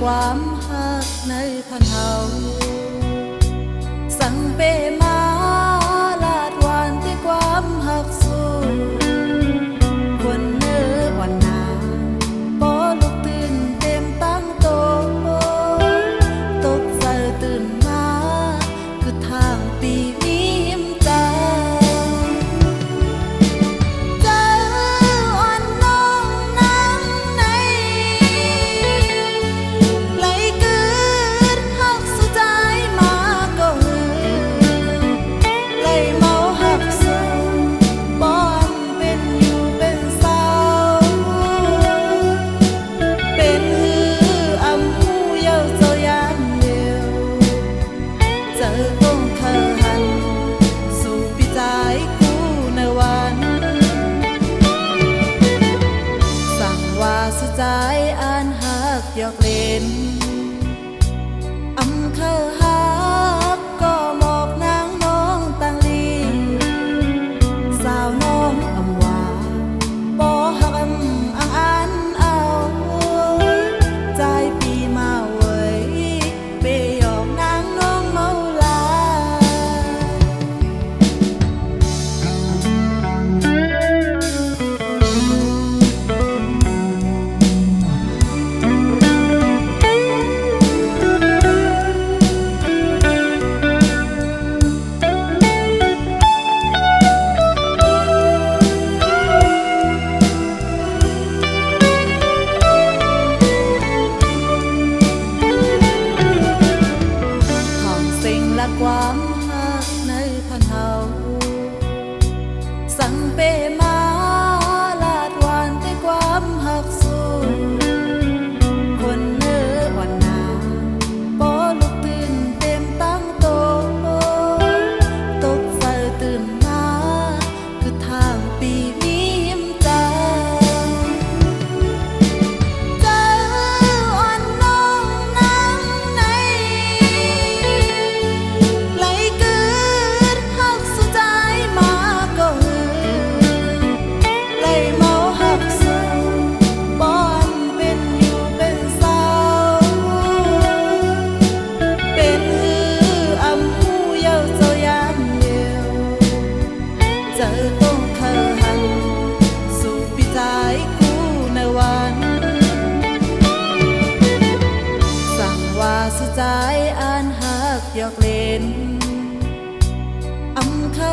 ความหักในพันเฮาสั่งเปมาลาดหวานที่ความหักสู้คนเนื้อวันนาปอลุกตื่นเต็มตั้งโตตกใจตื่นมาคือทางปีนี้หิมใจใจอ่านหักหยอกเล่นอำเข้าหักก็หมอกนางน้องตังลีสาวน้องอำว่าบ่หักอังอันเอาใจปีมาเว้ยไปหยอกนางน้องเมาลาความหักในพันเฮาสั่งเปมาลาดหวานที่ความหักสู้คนเนื้อวันนาปอลุกตื่นเต็มตั้งโตตกใจตื่นมาคือทางปีนี้หิมใจสุดใจอ่านหักหยอกเล่นอำเข้า